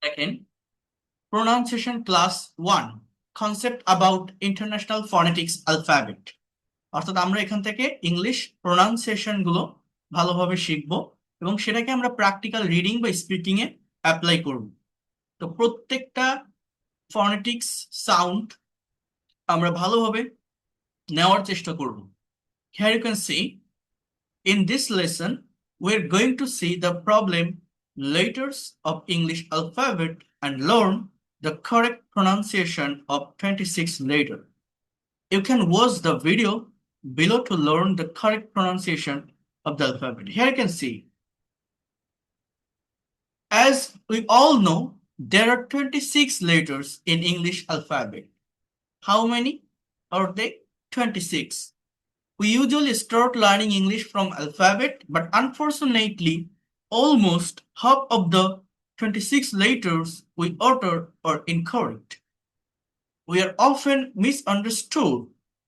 দেখেন, pronunciation class 1, concept about international phonetics alphabet. অর্থাৎ আমরা এখান থেকে ইংলিশ প্রোনাউন্সিয়েশন গুলো ভালোভাবে শিখবো এবং সেটাকে আমরা প্র্যাকটিক্যাল রিডিং বা স্পিকিং এ অ্যাপ্লাই করব। তো প্রত্যেকটা ফনেটিক্স সাউন্ড আমরা ভালোভাবে নেওয়ার চেষ্টা করব। Here you can see, in this lesson, we're going to see the problem letters of English alphabet and learn the correct pronunciation of 26 letters. You can watch the video below to learn the correct pronunciation of the alphabet. Here you can see, as we all know, there are 26 letters in English alphabet. How many are they? 26. We usually start learning English from alphabet, but unfortunately, almost half of the 26 letters we utter are incorrect. We are often misunderstood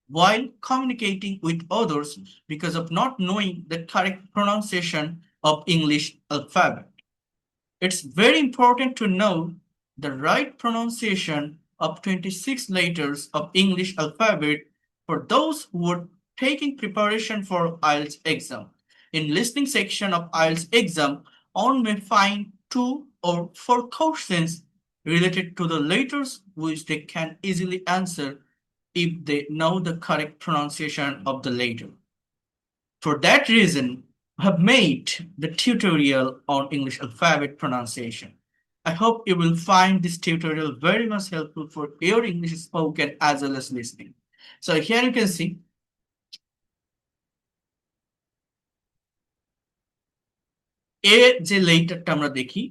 while communicating with others because of not knowing the correct pronunciation of English alphabet. It's very important to know the right pronunciation of 26 letters of English alphabet for those who are taking preparation for IELTS exam. In listening section of IELTS exam, one may find 2 or 4 questions related to the letters which they can easily answer if they know the correct pronunciation of the letter. For that reason, I have made the tutorial on English alphabet pronunciation. I hope you will find this tutorial very much helpful for your English spoken as well as listening. So here you can see, এর যে লেটারটা আমরা দেখি,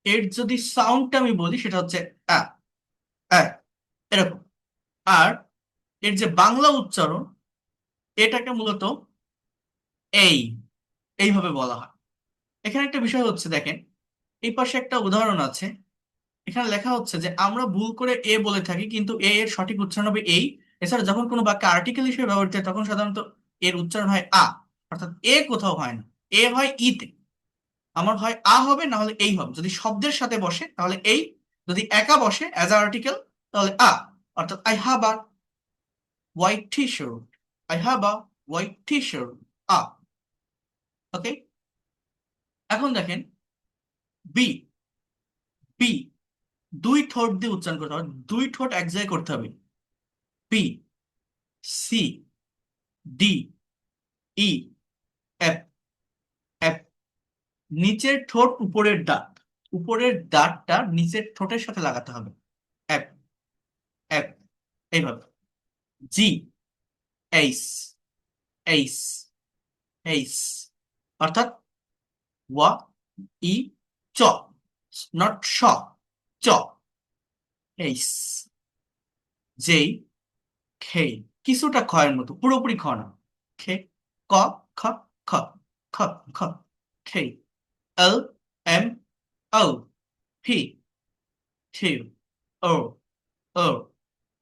এর যদি সাউন্ডটা আমি বলি সেটা হচ্ছে আ, আ, এরকম। আর এর যে বাংলা উচ্চারণ, এটাকে মূলত এই এইভাবে বলা হয়। এখানে একটা বিষয় হচ্ছে, দেখেন এই পাশে একটা উদাহরণ আছে। এখানে লেখা হচ্ছে যে আমরা ভুল করে এ বলে থাকি, কিন্তু এ এর সঠিক উচ্চারণ হবে এই। এছাড়া যখন কোনো বাক্যে আর্টিকেল হিসেবে ব্যবহৃত হয় তখন সাধারণত এর উচ্চারণ হয় আ, অর্থাৎ এ কোথাও হয় না, এ হয় ইতে। আমার হয় আ হবে, না হলে এই হবে। যদি শব্দের সাথে বসে তাহলে এই, যদি একা বসে অ্যাজ আর্টিকেল তাহলে আ। অর্থাৎ I have a white T shirt, I have a white T shirt, a. Okay, এখন দেখেন বি। বি দুই ঠোঁট দিয়ে উচ্চারণ করতে হবে, দুই ঠোঁট এক জায়গায় করতে হবে। বি, সি, ডি, ই, এফ, এফ। নিচের ঠোঁট উপরের দাঁত, উপরের দাঁতটা নিচের ঠোঁটের সাথে লাগাতে হবে। এফ, এফ, এইভাবে। জি, এইস, এইস, এইস। অর্থাৎ ওয়া, ই, চ, নট স, চ, এইস। যেই, খে, কিছুটা খয়ের মতো, পুরোপুরি খ না। খে, ক, খ, খ, খ, খ, খে। এল, এম, ও, পি, থিউ, ও, ও।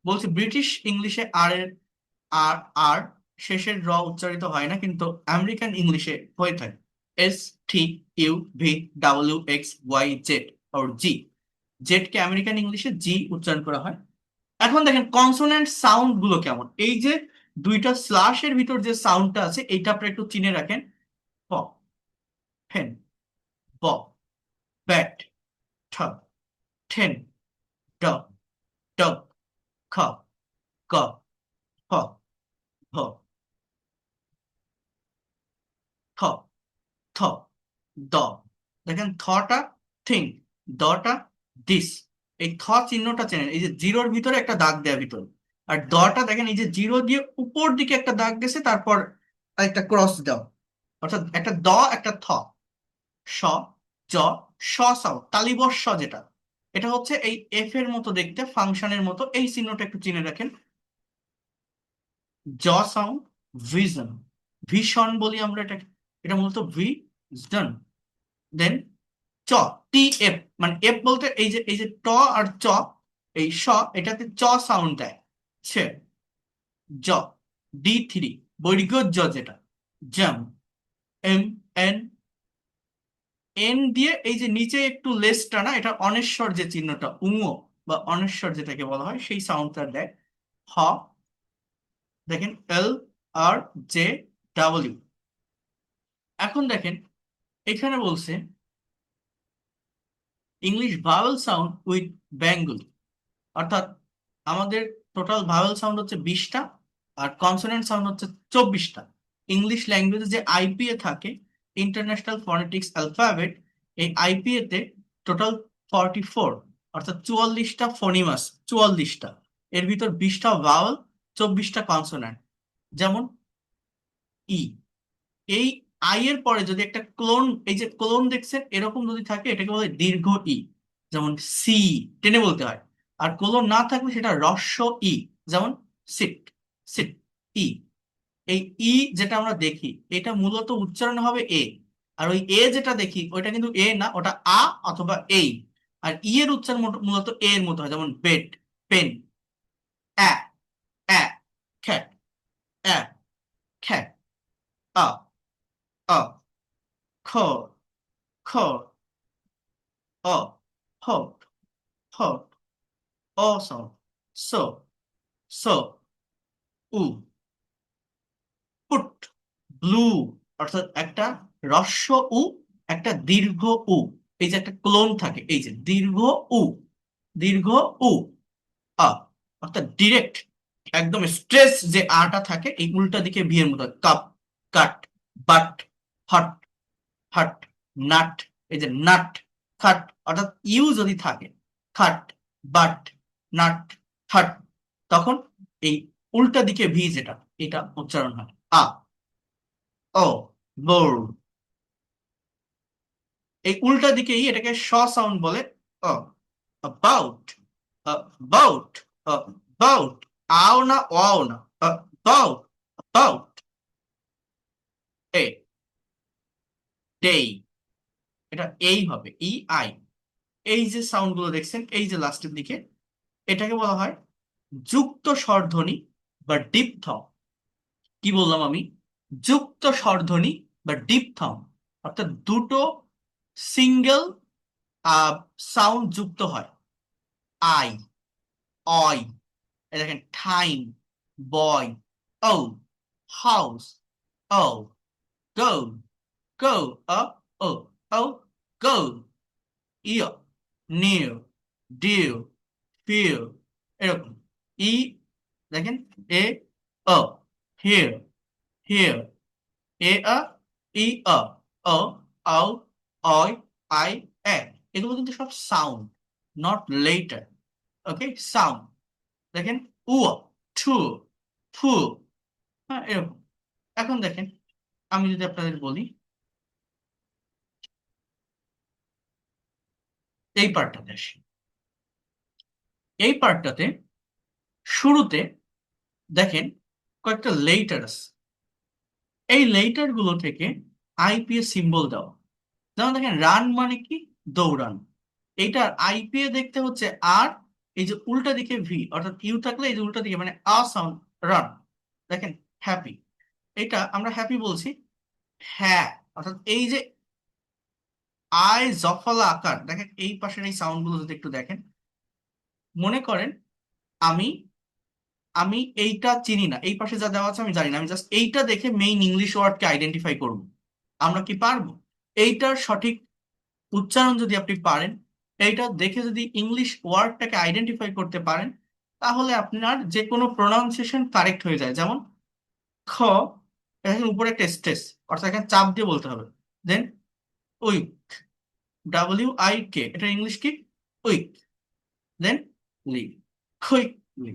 বলছে ব্রিটিশ ইংলিশে আর এর আর আর শেষের র উচ্চারিত হয় না, কিন্তু আমেরিকান ইংলিশে হয়ে থাকে। S, T, U, V, W, X, Y, Z আর জি। জেড কে আমেরিকান ইংলিশে জি উচ্চারণ করা হয়। এখন দেখেন কনসোনেন্ট সাউন্ড গুলো কেমন। এই যে দুইটা স্ল্যাশের ভিতর যে সাউন্ডটা আছে, এইটা আপনি একটু চিনে রাখেন। প, ফেন, ব, ব্যাট, ঠ, ঠেন, ড, ডগ, খ, গ, হ, ভ, ঠ, থ, দ। দেখেন থটা থিং, দটা দিস। এই থ চিহ্নটা চেনেন, এই যে জিরোর ভিতরে একটা দাগ দেওয়া ভিতর। আর দটা দেখেন এই যে জিরো দিয়ে উপর দিকে একটা দাগ গেছে, তারপর একটা ক্রস দাও। অর্থাৎ একটা দ, একটা থ। স, জ, স সাউন্ড, তালিবর্ষ যেটা, এটা হচ্ছে এই এফ এর মতো দেখতে, ফাংশনের মতো। এই চিহ্নটা একটু চিনে রাখেন। জ সাউন্ড, ভিজন, ভীষণ বলি আমরা এটাকে, এটা মূলত ভিজন। দেন চ, টি এফ, মানে এফ বলতে এই যে ট আর চ, এই স, এটাতে চ সাউন্ড দেয়। ছে, জ, ডি3, বৈর্ঘ্য জ যেটা, জাম, এম, এন, এন দিয়ে এই যে নিচে একটু লেসটা না, এটা অনেশ্বর যে চিহ্নটা উঙো বা অনেশ্বর যেটাকে বলা হয় সেই সাউন্ডটা দেয়। হ, দেখেন এল আর জে ডাব্লিউ। এখন দেখেন এখানে বলছে English vowel sound with Bengali, অর্থাৎ আমাদের টোটাল ভাওয়েল সাউন্ড হচ্ছে 20টা আর কনসোনেন্ট সাউন্ড হচ্ছে 24টা। ইংলিশ ল্যাঙ্গুয়েজে যে আইপিএ থাকে, ইন্টারন্যাশনাল ফনেটিক্স অ্যালফাবেট, এই আইপিএ তে টোটাল 44, অর্থাৎ 44টা ফনিমাস, 44টা। এর ভিতর 20টা ভাওয়েল, 24টা কনসোনেন্ট। যেমন ই, এই আই এর পরে যদি একটা ক্লোন, এই যে ক্লোন দেখছেন এরকম যদি থাকে এটাকে বলে দীর্ঘ ই, যেমন সি, টেনে বলতে হয়। আর ক্লোন না থাকলে সেটা হ্রস্ব ই, যেমন সিট, সিট, ই। এই ই যেটা আমরা দেখি এটা মূলত উচ্চারণ হবে এ, আর ওই এ যেটা দেখি ওইটা কিন্তু এ না, ওটা আ অথবা এই। আর ই এর উচ্চারণ মূলত এ এর মতো হয়, যেমন বেড, পেন, অ্যা, অ্যা, খ্যাট, অ্যা, খ্যাট, আ, আ, খ, খ, অ, হ, হ, অ সাউন্ড, স, স, উ, পুট, ব্লু, অর্থাৎ একটা হ্রস্ব উ, একটা দীর্ঘ উ। এই যে একটা ক্লোন থাকে, এই যে দীর্ঘ উ, দীর্ঘ উ, আ, অর্থাৎ ডিরেক্ট একদম স্ট্রেস যে আটা থাকে এই উল্টা দিকে ভি এর মতো, কাপ, কাট, বাট, হট, হাট, নাট, এই যে নাট, খাট, অর্থাৎ ইউ যদি থাকে, খাট, বাট, নাট, হাট, তখন এই উল্টা দিকে ভি যেটা, এটা উচ্চারণ হয় আ, ও, বোর। এই উল্টা দিকেই এটাকে শ সাউন্ড বলে, অ, অ্যাবাউট, অ্যাবাউট, অ্যাবাউট, আও না ওয়াও না, অ্যাবাউট, অ্যাবাউট, এ, ডেই, এটা এই হবে ই আই। এই যে সাউন্ড গুলো দেখছেন এই যে লাস্টের দিকে, এটাকে বলা হয় যুক্ত স্বরধ্বনি বা ডিপথং। কি বললাম আমি? যুক্ত স্বরধ্বনি বা ডিপথং, অর্থাৎ দুটো সিঙ্গেল সাউন্ড যুক্ত হয়। আই, অয়, এই দেখেন টাইম, বয়, ও, হাউস, ও, গো, গো, ও, ও, গো, ইয়, নিউ, ডিউ, ফিউ, এরকম। ই, দেখেন এ, ও, হিয়ার, হিয়ার, এ, ই, ও, আও, অয়, আই, এ। এগুলো কিন্তু সব sound, not letter. Okay, sound. দেখেন উ, ঠু, ফু, হ্যাঁ এরকম। এখন দেখেন আমি যদি আপনাদের বলি এই পার্টটাতে আসি। এই পার্টটাতে শুরুতে দেখেন কয়েকটা লেটার আছে। এই লেটার গুলো থেকে আইপিএ সিম্বল দেওয়া। যেমন দেখেন রান মানে কি? দৌড়ান। এইটার আইপিএ দেখতে হচ্ছে আর, এই যে উল্টা দিকে ভি, অর্থাৎ ইউ থাকলে এই যে উল্টা দিকে মানে আ সাউন্ড, রান। দেখেন হ্যাপি, এটা আমরা হ্যাপি বলছি, হ্যাঁ, অর্থাৎ এই যে আয় জফলা আকার, দেখেন এই পাশের এই সাউন্ড গুলো যদি একটু দেখেন, মনে করেন আমি আমি এইটা চিনি না, এই পাশে যা দেওয়া আছে আমি জানি না, আমি জাস্ট এইটা দেখে মেইন ইংলিশ ওয়ার্ডকে আইডেন্টিফাই করব। আমরা কি পারবো? এইটার সঠিক উচ্চারণ যদি আপনি পারেন, এইটা দেখে যদি ইংলিশ ওয়ার্ডটাকে আইডেন্টিফাই করতে পারেন, তাহলে আপনার যে কোনো প্রোনাউন্সিয়েশন কারেক্ট হয়ে যায়। যেমন খ, এখানে উপরে একটা স্ট্রেস, অর্থাৎ এখানে চাপ দিয়ে বলতে হবে। দেন উইক, ডাব্লিউ আই কে, এটা ইংলিশ কি? উইক। দেন লি, কুইকলি,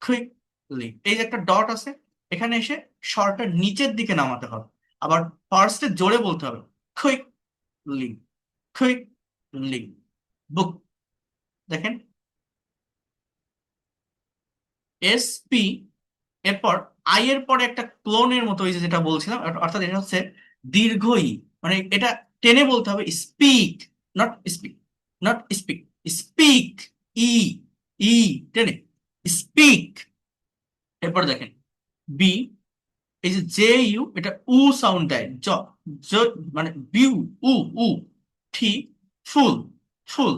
কুইকলি, এই যে একটা ডট আছে, এখানে এসে স্বরটা নিচের দিকে নামাতে হবে। আবার ফার্স্টে জোরে বলতে হবে, কুইকলি, কুইকলি, বুক। দেখেন এসপি, এরপর আই এর পরে একটা ক্লোনের মতো, ওই যে যেটা বলছিলাম, অর্থাৎ এটা হচ্ছে দীর্ঘ ই, মানে এটা টেনে বলতে হবে speak, not speak, not speak, speak, ই, ই, টেনে, স্পিক। এরপর দেখেন বি, এই যে জে ইউ, এটা উ সাউন্ড দেয়, জ, জ, মানে বিউ, উ, উ। টি, ফুল, ফুল।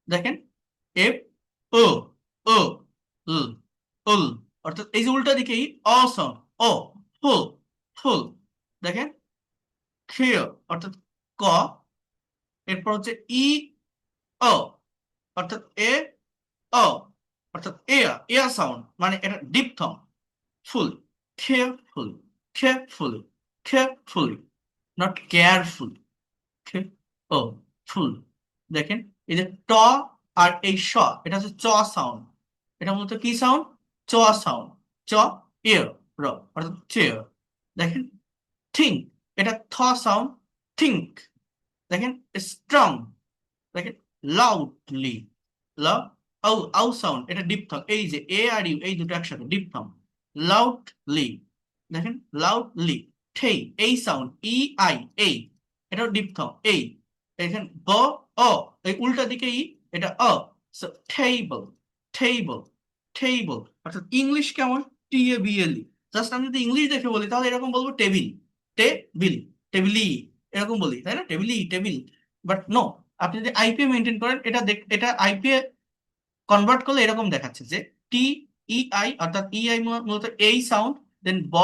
দেখেন এফ ও, ও, ল, উল, অর্থাৎ এই যে উল্টা দিকেই অ সাউন্ড, ও, ফুল, ফুল। দেখেন ক্লিয়ার, অর্থাৎ ক, এরপর হচ্ছে ই, ও, অর্থাৎ এ, ও, অর্থাৎ এয়া, এয়া সাউন্ড, মানে এটা diphthong. Full, careful, carefully, carefully, not careful. ও, ফুল। দেখেন এই যে ট আর এই স, এটা হচ্ছে চ সাউন্ড। এটা মূলত কি সাউন্ড? চ সাউন্ড। চ, এর, র, অর্থাৎ চেয়ার। দেখেন থিঙ্ক, এটা থ সাউন্ড, থিঙ্ক। দেখেন স্ট্রং, দেখেন লাউডলি, ল, আউ, আউ সাউন্ড, এটা ডিপথং। এই যে এ আর ইউ এই দুটো একসাথে ডিপথং। লাউডলি, দেখেন লাউডলি। ঠেই, এই সাউন্ড, ই আই, এই, এটাও ডিপথং, এই। দেখেন ব, অ, এই উল্টা দিকে ই, এটা অ। টেবল, টেবল, টেবল, অর্থাৎ ইংলিশ কেমন? টি A B L E. Just আমি যদি ইংলিশ দেখে বলি তাহলে এরকম বলবো টেবিল, টেবিল, টেবিলি, এরকম বলি তাই না, টেবিলি, টেবিল। বাট নো, আপনি যদি আইপিএ মেনটেন করেন, এটা এটা আইপিএ কনভার্ট করলে এরকম দেখাচ্ছে যে টি, ই আই, অর্থাৎ ই আই মূলত এই সাউন্ড, দেন ব,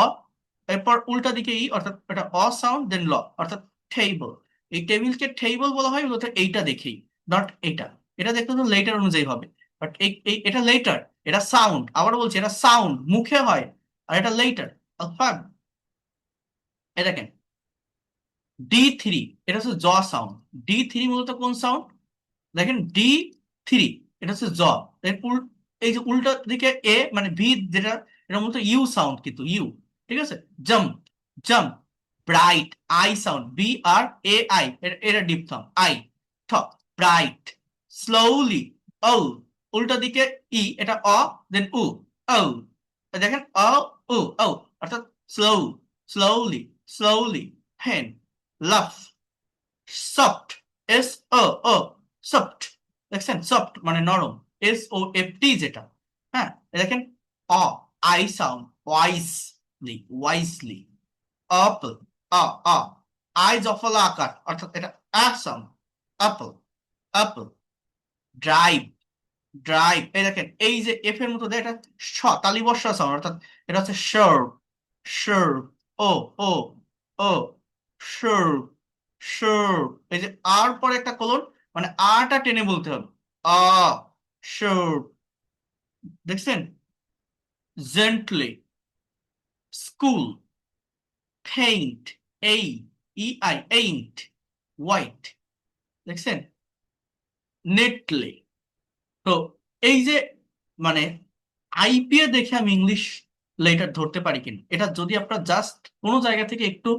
এরপর উল্টা দিকে ই, অর্থাৎ এটা অ সাউন্ড, দেন ল, অর্থাৎ টেবল। এই টেবিলকে টেবল বলা হয় মূলত এইটা দেখেই, নট এটা। এটা দেখতে তো লেটার অনুযায়ী হবে, বাট এটা লেটার, এটা সাউন্ড। আবার বলছি এটা সাউন্ড, মুখে হয়, আর এটা লেটার। এ দেখেন ডি3, এটা হচ্ছে জ সাউন্ড। ডি3 মূলত কোন সাউন্ড? দেখেন ডি3, এটা হচ্ছে জ। এর এই যে উল্টা দিকে এ মানে ভি, যেটা এটা মূলত ইউ সাউন্ড, কিন্তু ইউ, ঠিক আছে। Jump, jump. Bright, I sound, B R A I, এটা ডিপথং, আই, ঠ, ব্রাইট। স্লোলি, ও, উল্টা দিকে ই, এটা অ, দেন উ, ও। দেখেন অ, উ, ও, অর্থাৎ স্লো, স্লোলি, স্লোলি। হেন, laugh, soft, S O, O, soft. দেখছেন সফট মানে নরম, এস ও এফ টি যেটা। হ্যাঁ, দেখেন অ, আই সাউন্ড, ওয়াইসলি, ওয়াইসলি। অপল, অ, অ, আই জফলা আকার, অর্থাৎ এটা আ sound, apple, apple. Drive, drive, এই দেখেন এই যে এফ এর মতো এটা স, তালি বর্ষা সাউন্ড, অর্থাৎ এটা হচ্ছে শার্প, শার্প, ও, ও, ও, শার্প, শার্প। এই যে আর পরে একটা কোলন, মানে আটা টেনে বলতে হবে, আ, শার্প। দেখছেন জেন্টলি, স্কুল, পেইন্ট, এই, ই আই, এইন্ট, হোয়াইট। দেখছেন নেটলি। তো এই যে মানে আইপিএ দেখে আমি ইংলিশ লেটার ধরতে পারি কিনা, এটা যদি আপনার জাস্ট কোনো জায়গা থেকে একটু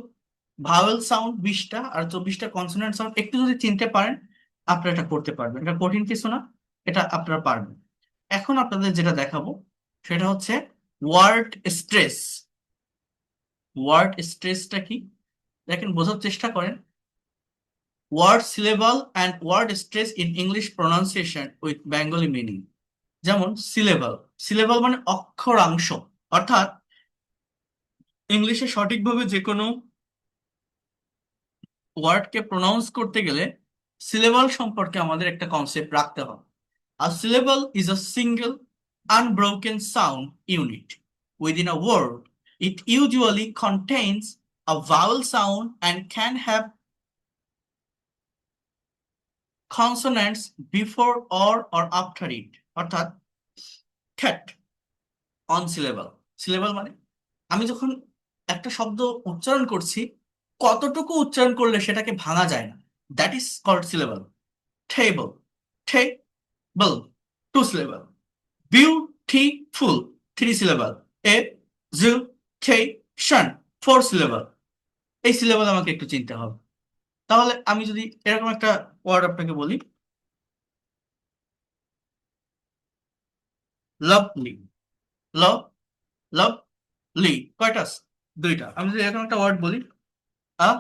ভাওয়েল সাউন্ড 20টা আর 24টা কনসোনেন্ট সাউন্ড একটু যদি চিনতে পারেন, আপনারা এটা করতে পারবেন। এটা কঠিন কিছু না, এটা আপনারা পারবেন। এখন আপনাদের যেটা দেখাবো সেটা হচ্ছে ওয়ার্ড স্ট্রেস। ওয়ার্ড স্ট্রেসটা কি? দেখেন বোঝার চেষ্টা করেন। Word syllable and word stress in English pronunciation with Bengali meaning. যেমন সিলেবল, সিলেবল মানে অক্ষরাংশ, অর্থাৎ ইংলিশে সঠিকভাবে যে কোনো ওয়ার্ডকে প্রনাউন্স করতে গেলে সিলেবল সম্পর্কে আমাদের একটা কনসেপ্ট রাখতে হবে। A syllable is a single unbroken sound unit within a word. It usually contains a vowel sound and can have consonants before or after it, অর্থাৎ খ্যাট, অন সিলেবল। সিলেবল মানে আমি যখন একটা শব্দ উচ্চারণ করছি, কতটুকু উচ্চারণ করলে সেটাকে ভাঙা যায় না, that is called syllable. Table, table, 2 syllable। Beautiful, 3 syllable। Education, 4 syllable। এই সিলেবল আমাকে একটু চিনতে হবে। তাহলে আমি যদি এরকম একটা ওয়ার্ড আপনাকে বলি, লাভলি, লাভ, লাভলি, কয়টা আছে? 2টা। আমি যদি এরকম একটা ওয়ার্ড বলি, আ,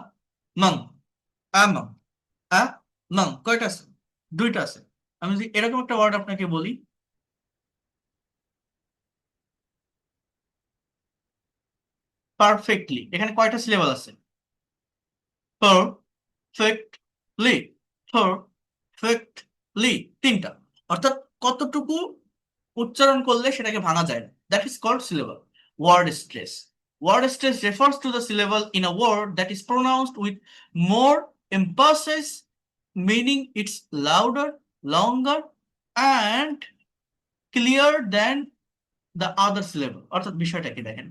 মং, আমং, আ, মং, কয়টা আছে? 2টা আছে। আমি যদি এরকম একটা ওয়ার্ড আপনাকে বলি, পারফেক্টলি, এখানে কয়টা সিলেবল আছে? পারফেক্টলি, perfectly, তিনটা। অর্থাৎ কতটুকু উচ্চারণ করলে সেটাকে ভাঙা যায় না, that is called syllable. Word stress, word stress refers to the syllable in a word that is pronounced with more emphasis, meaning it's louder, longer, and clearer than the other syllable. অর্থাৎ বিষয়টা কি দেখেন,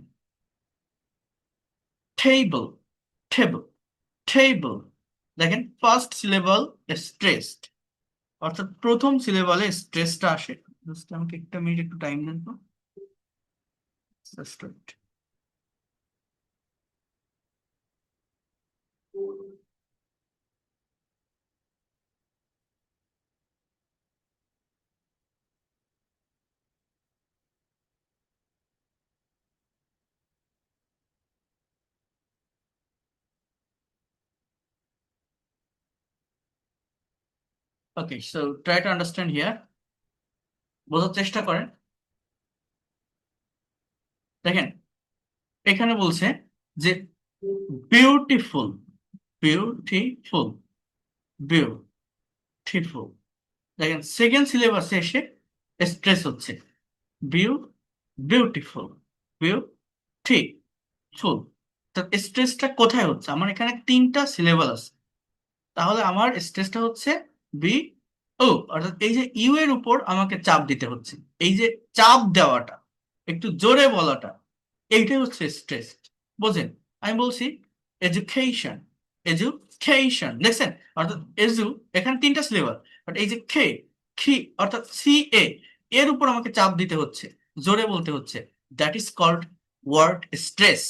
table, table, table, দেখেন first syllable stressed, অর্থাৎ প্রথম সিলেবলে স্ট্রেসটা আসে। Just আমাকে একটা মিনিট একটু টাইম দেন তো। Just wait. Okay, so try to understand here. বোঝার চেষ্টা করেন। দেখেন এখানে বলছে যে বিউটিফুল, বিউটিফুল, বিউটিফুল। দেখেন সেকেন্ড সিলেবাসে এসে স্ট্রেস হচ্ছে বিউ, বিউটিফুল, বিউটিফুল। তো স্ট্রেসটা কোথায় হচ্ছে? আমার এখানে তিনটা সিলেবাল আছে, তাহলে আমার স্ট্রেসটা হচ্ছে বি ও, অর্থাৎ এই যে ইউ এর উপর আমাকে চাপ দিতে হচ্ছে। এই যে চাপ দেওয়াটা, একটু জোরে বলাটা, এইটাই হচ্ছে স্ট্রেস। বোঝেন? আমি বলছি এডুকেশন, এডুকেশন, দেখছেন? অর্থাৎ এজু, এখানে তিনটা সিলেবাল, বাট এই যে খে, খি, অর্থাৎ সি এ, এর উপর আমাকে চাপ দিতে হচ্ছে, জোরে বলতে হচ্ছে, that is called word stress.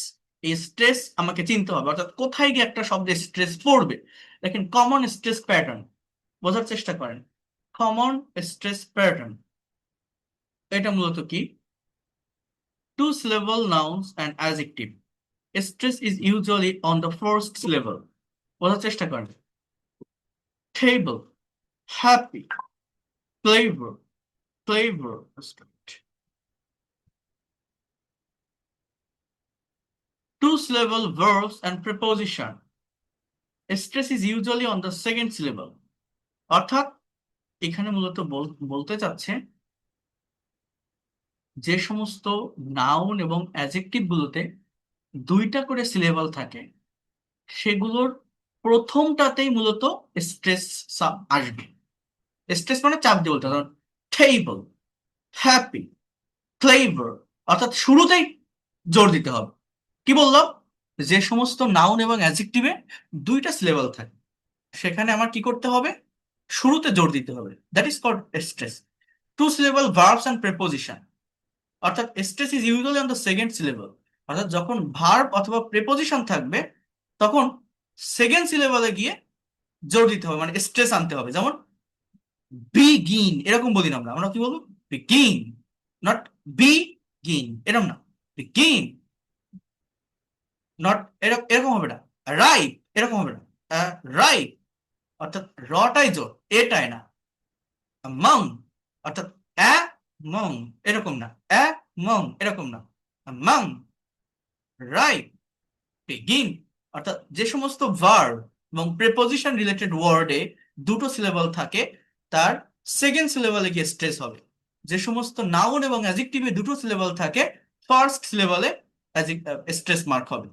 এই স্ট্রেস আমাকে চিনতে হবে, অর্থাৎ কোথায় গিয়ে একটা শব্দে স্ট্রেস পড়বে। দেখেন কমন স্ট্রেস প্যাটার্ন, বোঝার চেষ্টা করেন। কমন স্ট্রেস প্যাটার্ন এটা মূলত কি? Two syllable nouns and adjective, stress is usually on the first syllable. বোঝার চেষ্টা করেন। Table, happy, flavour, flavour. Two syllable verbs and preposition, stress is usually on the second syllable. অর্থাৎ এখানে মূলত বলতে চাচ্ছে যে সমস্ত নাউন এবং অ্যাডজেক্টিভ গুলোতে দুইটা করে সিলেবল থাকে, সেগুলোর প্রথমটাতেই মূলত স্ট্রেস আসবে। স্ট্রেস মানে চাপ দিয়ে বলতে, ধরুন টেবল, হ্যাপি, ফ্লেভার, অর্থাৎ শুরুতেই জোর দিতে হবে। কি বললাম? যে সমস্ত নাউন এবং অ্যাডজেক্টিভে দুইটা সিলেবল থাকে, সেখানে আমার কি করতে হবে? শুরুতে জোর দিতে হবে, that is called stress. Two syllable verbs and preposition, অর্থাৎ stress is usually on the second syllable. অর্থাৎ যখন ভার্ব অথবা প্রেপোজিশন থাকবে তখন সেকেন্ড সিলেবলে গিয়ে জোর দিতে হবে, মানে স্ট্রেস আনতে হবে। যেমন বিগিন, এরকম বলি না আমরা, আমরা কি বলবো? বিগিন, নট বিগিন, এরকম না। বিগিন, নট এরকম, এরকম হবে না। রাইট, এরকম হবে না। রাইট, অর্থাৎ রটাই জোর, এটাই না। মং, অর্থাৎ মং, এরকম না। মং, এরকম না। মং, রাইট। বিগিন, অর্থাৎ যে সমস্ত ভার্ব এবং প্রেপোজিশন রিলেটেড ওয়ার্ডে দুটো সিলেবল থাকে, তার সেকেন্ড সিলেবলে গিয়ে স্ট্রেস হবে। যে সমস্ত নাউন এবং অ্যাডজেক্টিভে দুটো সিলেবল থাকে, ফার্স্ট সিলেবলে স্ট্রেস মার্ক হবে।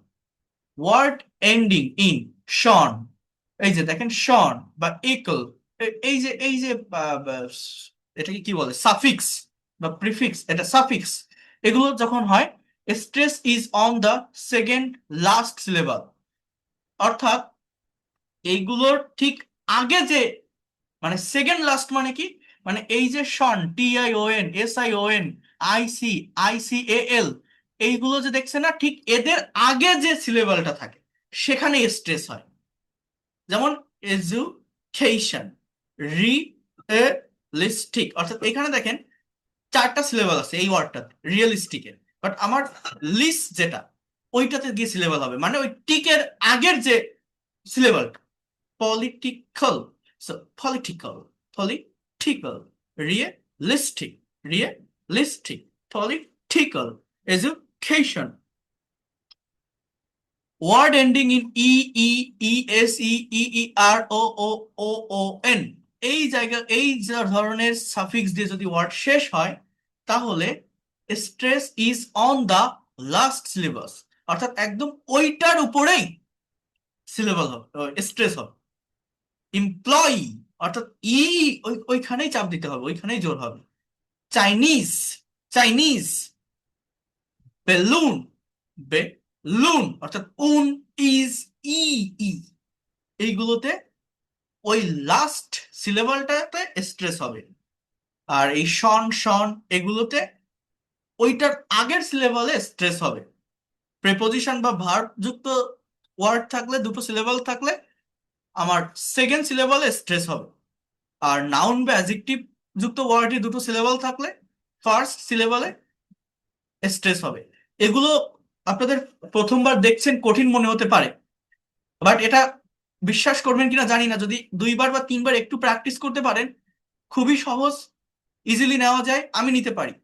ওয়ার্ড এন্ডিং ইন শন, এই যে দেখেন শন বা ইকল, এই যে এটাকে কি বলে, সাফিক্স বা প্রিফিক্স, এটা সাফিক্স, এগুলো যখন হয় stress is on the second last syllable. অর্থাৎ এইগুলোর ঠিক আগে যে, মানে সেকেন্ড লাস্ট মানে কি, মানে এই যে শন, TION, SION, এইগুলো যে দেখছে না, ঠিক এদের আগে যে সিলেবলটা থাকে সেখানে স্ট্রেস হয়। যেমন এজুকেশন, রিয়েলিস্টিক, অর্থাৎ এখানে দেখেন চারটা সিলেবল আছে এই ওয়ার্ডটাতে, রিয়েলিস্টিকের, বাট আমার লিস্ট যেটা, ওইটাতে গিয়ে সিলেবল হবে, মানে ওই টিকের আগের যে সিলেবলটা। Political, so political, political, realistic, realistic, political, education, word ending in E E E S E E E R O O O O N, এই ধরনের সাফিক্স দিয়ে যদি ওয়ার্ড শেষ হয়, তাহলে stress is on the last syllabus, অর্থাৎ একদম ওইটার উপরেই সিলেবাল হবে, স্ট্রেস হবে। এমপ্লয়ি, অর্থাৎ ওইখানেই চাপ দিতে হবে, ওইখানেই জোর হবে। Chinese, Chinese. বেলুন, বেলুন, অর্থাৎ উন, ইজ, ই, ই, এইগুলোতে ওই লাস্ট সিলেবালটাতে স্ট্রেস হবে। আর এই শন, শন, এগুলোতে ওইটার আগের সিলেবালে স্ট্রেস হবে। প্রেপোজিশন বা ভার্ব যুক্ত ওয়ার্ড থাকলে, দুটো সিলেবাল থাকলে আমার সেকেন্ড সিলেবালে স্ট্রেস হবে। আর নাউন বা অ্যাডজেক্টিভ যুক্ত ওয়ার্ডে দুটো সিলেবাল থাকলে ফার্স্ট সিলেবালে স্ট্রেস হবে। এগুলো আপনাদের প্রথমবার দেখছেন কঠিন মনে হতে পারে, বাট এটা বিশ্বাস করবেন কিনা জানি না, যদি দুইবার বা তিনবার একটু প্র্যাকটিস করতে পারেন, খুবই সহজ, ইজিলি নেওয়া যায়, আমি নিতে পারি।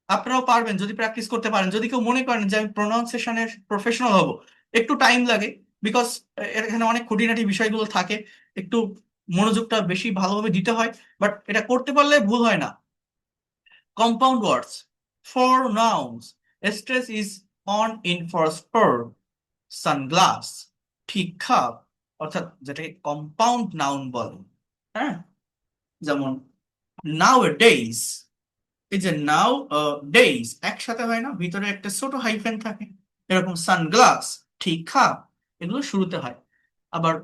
আপনারাও পারবেন যদি প্র্যাকটিস করতে পারেন। যদি কেউ মনে করেন যে আমি প্রোনাউন্সিয়েশনের প্রফেশনাল হব, একটু টাইম লাগে, বিকজ এখানে অনেক খুঁটিনাটি বিষয়গুলো থাকে, একটু মনোযোগটা বেশি ভালোভাবে দিতে হয়, বাট এটা করতে পারলে ভুল হয় না। Compound words, for nouns, stress is on in for spare, sunglass, ঠিক খাপ, অর্থাৎ যেটাকে কম্পাউন্ড নাউন বলে। হ্যাঁ, যেমন নাও ডেইজ, এই যে নাও ডেইজ একসাথে হয় না, ভিতরে একটা ছোট হাইফেন থাকে, এরকম সানগ্লাস, ঠিক খাপ, এগুলো শুরুতে হয়। আবার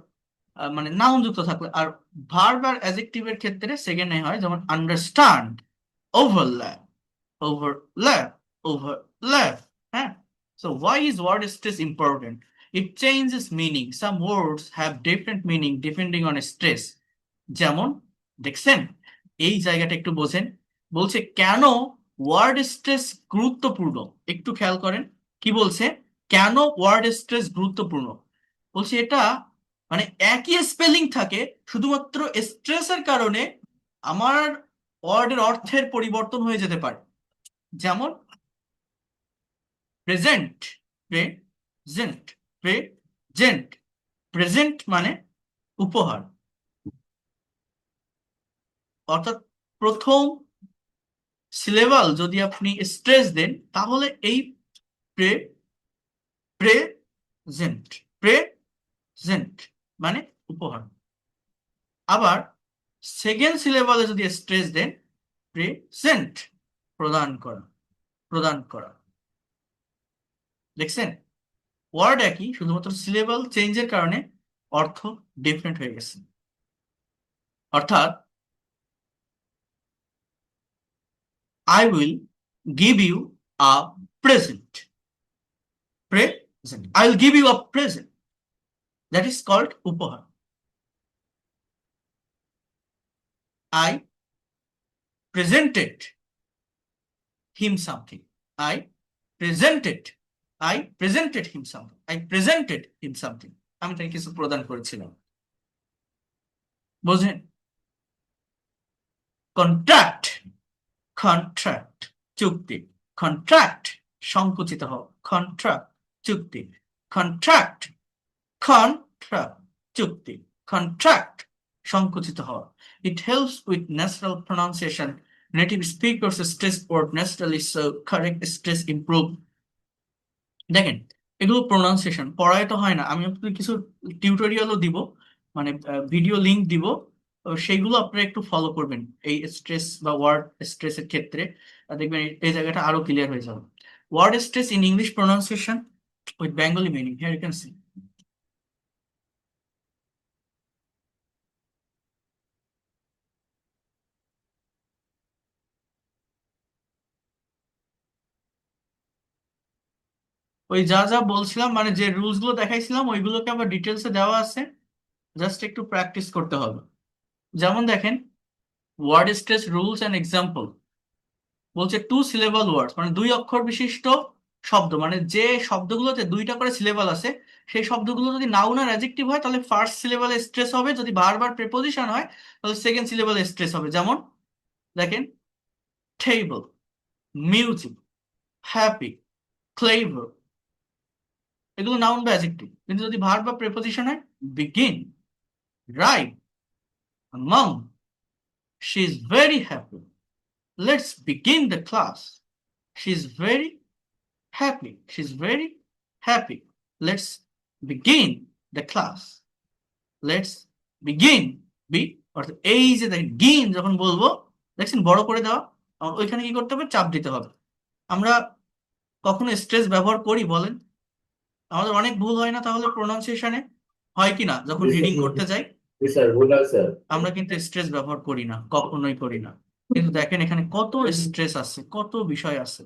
মানে নাউন যুক্ত থাকলে। আর ভার্ব আর অ্যাডজেক্টিভের ক্ষেত্রে সেকেন্ডে হয়, যেমন understand, overlap, overlap, overlap. Huh? So why is word stress important? It changes meaning. Some words have different meaning depending on stress. যেমন দেখছেন, এই জায়গাটা একটু বোঝেন। বলছে কেন ওয়ার্ড স্ট্রেস গুরুত্বপূর্ণ, একটু খেয়াল করেন কি বলছে। কেন ওয়ার্ড স্ট্রেস গুরুত্বপূর্ণ? বলছে এটা মানে একই স্পেলিং থাকে, শুধুমাত্র স্ট্রেসের কারণে আমার ওয়ার্ডের অর্থের পরিবর্তন হয়ে যেতে পারে। যেমন প্রেজেন্ট, প্রেজেন্ট, প্রেজেন্ট, প্রেজেন্ট মানে উপহার, অর্থাৎ প্রথম সিলেবাল যদি আপনি স্ট্রেস দেন, তাহলে এই প্রে, প্রেজেন্ট, প্রেজেন্ট মানে উপহার। আবার সেকেন্ড সিলেবালে যদি স্ট্রেস দেন, প্রেজেন্ট, প্রদান করা, প্রদান করা। দেখছেন, ওয়ার্ড একই, শুধুমাত্র সিলেবাল চেঞ্জের কারণে অর্থ ডিফারেন্ট হয়ে গেছে। অর্থাৎ I will give you a present. Present. I will give you a present. That is called উপহার। I presented him something. I presented. I presented him something. I presented him something. আমি তাকে কিছু প্রদান করেছিলাম। বোঝেন? কন্ট্রাক্ট, কন্ট্রাক্ট চুক্তি, contract সংকুচিত হও, কন্ট্রাক্ট চুক্তি, কন্ট্রাক্ট, কন্ট্রাক্ট চুক্তি, কন্ট্রাক্ট সংকুচিত হওয়া। It helps with natural pronunciation. Native speakers stress word naturally, so correct stress improve. দেখেন, এগুলো প্রোনাউন্সিয়েশন পড়ায় তো হয় না, আমি আপনাদের কিছু টিউটোরিয়ালও দিব, মানে ভিডিও লিংক দিব, তো সেইগুলো আপনারা একটু ফলো করবেন এই স্ট্রেস বা ওয়ার্ড স্ট্রেসের ক্ষেত্রে। দেখবেন এই জায়গাটা আরো ক্লিয়ার হয়ে যাবে। Word stress in English pronunciation with Bengali meaning, here you can see. ওই যা যা বলছিলাম, মানে যে রুলস গুলো দেখাইছিলাম, ওইগুলোকে আবার ডিটেলসে দেওয়া আছে, জাস্ট একটু প্র্যাকটিস করতে হবে। যেমন দেখেন, word stress rules and example. বলছে টু সিলেবল ওয়ার্ডস, মানে দুই অক্ষর বিশিষ্ট শব্দ, মানে যে শব্দগুলোতে দুইটা করে সিলেবল আছে, সেই শব্দগুলো যদি নাউন আর অ্যাডজেক্টিভ হয়, তাহলে ফার্স্ট সিলেবলে স্ট্রেস হবে, যদি বারবার প্রিপোজিশন হয় তাহলে সেকেন্ড সিলেবলে স্ট্রেস হবে। যেমন দেখেন, টেবল, মিউজিক, হ্যাপি, ক্লেভার, এগুলো নাউন বা অ্যাডজেক্টিভ। কিন্তু যদি ভার্ব বা প্রেপোজিশন হয়, begin, right, among, she is very happy, let's begin the class, she is very happy, she is very happy, let's begin the class, let's begin, B অর্থাৎ এই যে দেখেন গিন যখন বলবো, দেখছেন বড় করে দেওয়া, ওইখানে কি করতে হবে, চাপ দিতে হবে। আমরা কখনো স্ট্রেস ব্যবহার করি বলেন? আমাদের অনেক ভুল হয় না তাহলে প্রোনাউন্সিয়েশনে? হয় কি না? যখন রিডিং করতে যাই আমরা কিন্তু স্ট্রেস ব্যবহার করি না, কখনোই করি না। কিন্তু দেখেন এখানে কত স্ট্রেস আছে, কত বিষয় আছে।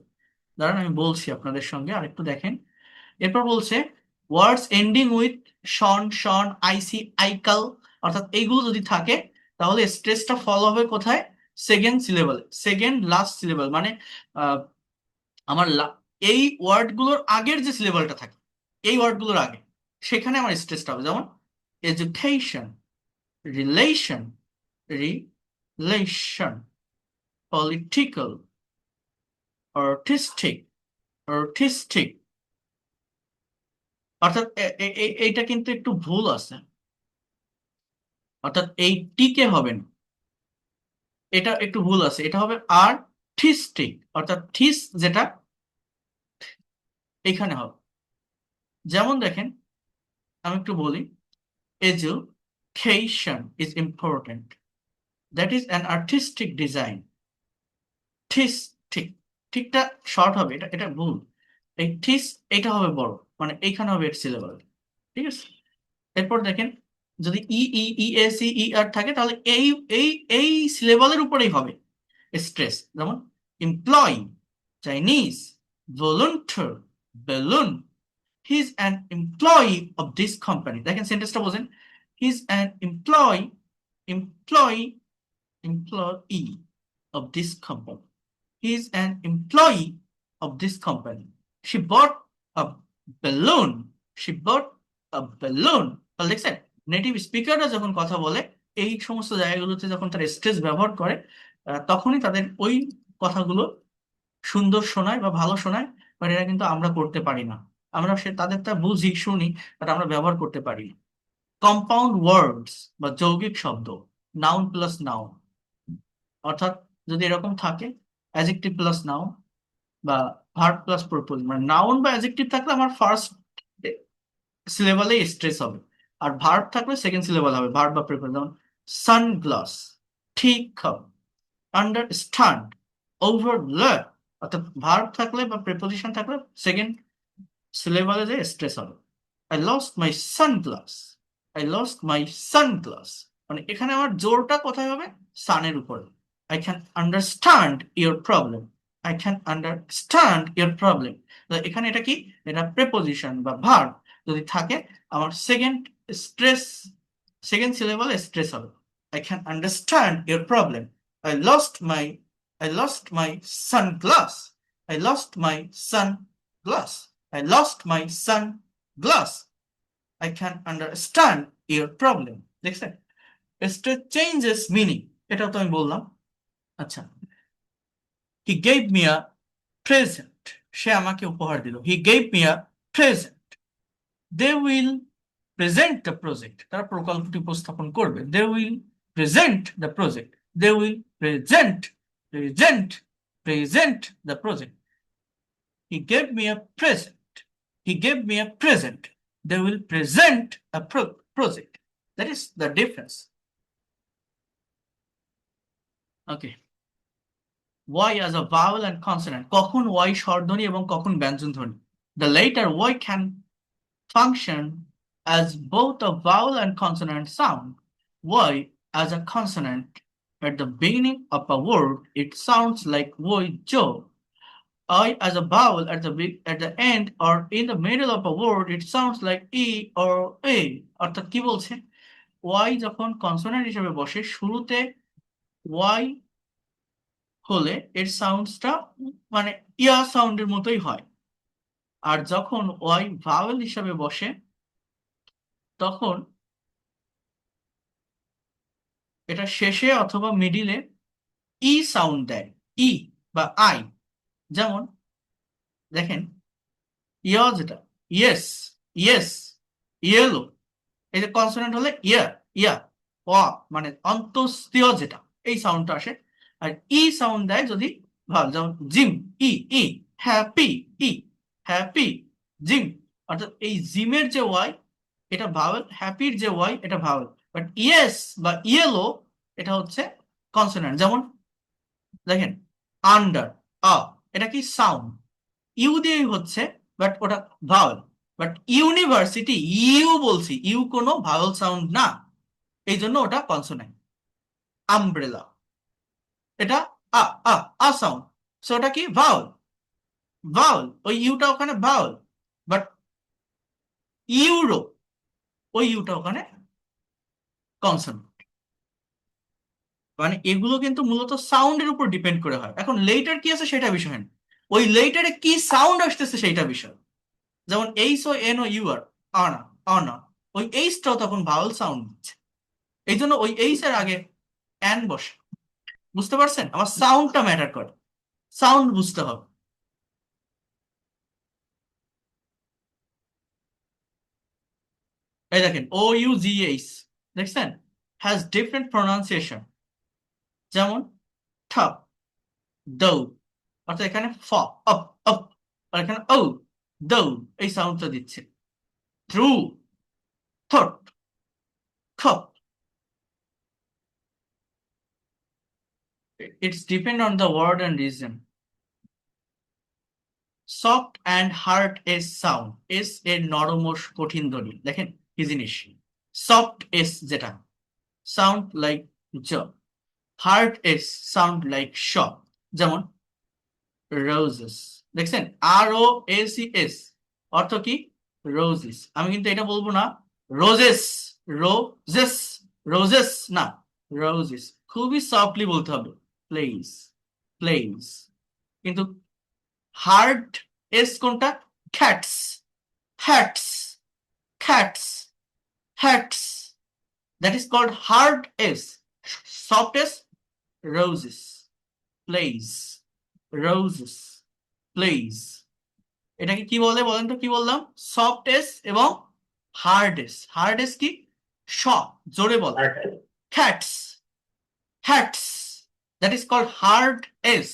দাঁড়ান আমি বলছি আপনাদের সঙ্গে আরেকটু দেখেন। এরপর বলছে ওয়ার্ডস এন্ডিং উইথ শন, শন, আইসি, আইকাল, অর্থাৎ এইগুলো যদি থাকে তাহলে স্ট্রেসটা ফলো হবে কোথায়? সেকেন্ড সিলেবলে, সেকেন্ড লাস্ট সিলেবল, মানে আহ, আমার এই ওয়ার্ডগুলোর আগের যে সিলেবলটা থাকে, এই ওয়ার্ডগুলোর আগে, সেখানে আমার স্ট্রেসটা হবে। যেমন education, relation, relation, political, artistic, artistic. অর্থাৎ এইটা কিন্তু একটু ভুল আছে, অর্থাৎ এই টিকে হবে না, এটা একটু ভুল আছে, এটা হবে আর্টিস্টিক, অর্থাৎ থিস যেটা এখানে হবে। যেমন দেখেন আমি একটু বলি, education is important, that is an artistic design. This, ঠিক, ঠিকটা শর্ট হবে, এটা এটা ভুল। এই থিস এটা হবে বড়, মানে এইখানে হবে এর সিলেবাল। ঠিক আছে। এরপর দেখেন যদি ই E E S E E আর থাকে তাহলে এই এই এই সিলেবালের উপরেই হবে স্ট্রেস। যেমন employee, Chinese, volunteer, balloon, he is an employee of this company. দেখেন সেন্টেন্সটা বোঝেন, he is an employee, employee, employee of this company, he is an employee of this company. She bought a balloon. She bought a balloon. তাহলে দেখছেন native স্পিকাররা যখন কথা বলে এই সমস্ত জায়গাগুলোতে যখন তারা স্ট্রেস ব্যবহার করে তখনই তাদের ওই কথাগুলো সুন্দর শোনায় বা ভালো শোনায়। বাট এটা কিন্তু আমরা করতে পারি না। আমরা সে তাদেরটা বুঝি, শুনি, বাট আমরা ব্যবহার করতে পারি না। কম্পাউন্ড ওয়ার্ডস বা যৌগিক শব্দ, নাউন প্লাস নাউন, অর্থাৎ যদি এরকম থাকে অ্যাডজেক্টিভ প্লাস নাউন বা ভার্ব প্লাস প্রপোজ, মানে নাউন বা অ্যাডজেক্টিভ থাকলে আমার ফার্স্ট সিলেবালে স্ট্রেস হবে, আর ভার্ব থাকলে সেকেন্ড সিলেবাল হবে, ভার্ব বা প্রপোজ। যেমন সানগ্লাস, ঠিক কাপ, আন্ডারস্ট্যান্ড, ওভারলুক, অর্থাৎ ভার্ব থাকলে বা প্রিপোজিশন থাকলে সেকেন্ড সিলেবালে যে স্ট্রেস হবে। I lost my sunglass, I lost my sunglass, মানে এখানে আমার জোরটা কোথায় হবে? সানের উপরে। I can understand your problem, I can understand your problem. এখানে এটা কি? এটা প্রেপোজিশন বা ভার্ব যদি থাকে আমার সেকেন্ড স্ট্রেস, সেকেন্ড সিলেবালে স্ট্রেস হবে। I can understand your problem, I lost my, I lost my sunglass, I lost my sunglass, I lost my sunglass. I can understand your problem. দেখছেন? It changes meaning. এটাও তো আমি বললাম। আচ্ছা, he gave me a present. সে আমাকে উপহার দিল। He gave me a present. They will present the project. তারা প্রকল্পটি উপস্থাপন করবে। They will present the project. They will present the project. He gave me a present. He gave me a present. They will present a project. That is the difference. Okay. Y as a vowel and consonant. কখন Y স্বরধ্বনি এবং কখন ব্যঞ্জনধ্বনি? The later Y can function as both a vowel and consonant sound. Y as a consonant at the beginning of a word, it sounds like Woi Jo. I as a vowel at the end or in the middle of a word, it sounds like E or A. অর্থাৎ কি বলছে? Y যখন consonant হিসেবে বসে শুরুতে Y হলে এর সাউন্ডসটা মানে ইয়া সাউন্ডের মতোই হয়, আর যখন Y ভাওয়েল হিসেবে বসে তখন এটা শেষে অথবা মিডিলে ই সাউন্ড দেয়, ই বা আই। যেমন দেখেন ইয়া যেটা ইয়েস, ইয়েস, ইয়েলো। এই যে কনসোনেন্ট হলে ইয়া, ইয়া, অ, মানে অন্তস্তীয় যেটা, এই সাউন্ডটা আসে। আর ই সাউন্ড দেয় যদি ভাল, যেমন জিম, ই, ই, হ্যাপি, ই, হ্যাপি, জিম। অর্থাৎ এই জিমের যে ওয়াই এটা ভাওয়েল, হ্যাপির যে ওয়াই এটা ভাওয়েল। বাট ইয়েস বা ইয়েলো এটা হচ্ছে কনসোনেন্ট। যেমন দেখেন আন্ডার, আ, এটা কি সাউন্ড, ইউ দিয়েই হচ্ছে, বাট ওটা ভাওয়েল। বাট ইউনিভার্সিটি, ইউ বলছি, ইউ কোনো ভাওয়েল সাউন্ড না, এই জন্য ওটা কনসোনেন্ট। আমব্রেলা, এটা আ, আ, আ সাউন্ড, সো ওটা কি ভাওয়েল, ভাওয়েল, ওই ইউটা ওখানে ভাওয়েল। বাট ইউরো, ওই ইউটা ওখানে কনসোনেন্ট। মানে এগুলো কিন্তু মূলত সাউন্ডের উপর ডিপেন্ড করে হয়। এখন লেটার কি আছে সেটা বিষয় না, ওই লেটারে কি সাউন্ড আসতেছে সেইটা বিষয়। যেমন H O N O U R, আনা, আনা, ওই এইচটাও তখন ভাওয়েল সাউন্ড দিচ্ছে, এই জন্য ওই এইচ এর আগে অ্যান বসে। বুঝতে পারছেন? আমার সাউন্ডটা ম্যাটার করে, সাউন্ড বুঝতে হবে। এই দেখেন ও ইউ জি এইচ, দেখছেন, হ্যাজ ডিফারেন্ট প্রোনাউন্সিয়েশন। যেমন ঠ, দৌ, অর্থাৎ এখানে ফ, অপ, অপ, আর এখানে ও, দৌ, এই সাউন্ডটা দিচ্ছে। থ্রু, থট, খপ, it's depend on the word and reason. Soft and hard S sound, S এর নরম ও কঠিন ধ্বনি। দেখেন কি জিনিস, সফট এস যেটা সাউন্ড লাইক জ, হার্ড এস সাউন্ড লাইক শ। যেমন রোজেস, দেখছেন আর ও এস ই এস, অর্থ কি রোজেস। আমি কিন্তু এটা বলবো না রোজেস, রোজেস, রোজেস না, রোজেস, খুবই সফটলি বলতে হবে, প্লেজ, প্লেজ। কিন্তু হার্ড এস কোনটা, cats, hats, cats, hats, that is called hard S. Soft S roses, plays, roses, plays. এটাকে কি বলে বলেন তো, কি বললাম? সফট এস এবং হার্ড এস। হার্ড এস কি, স, জোরে বল, cats, hats, that is called hard S.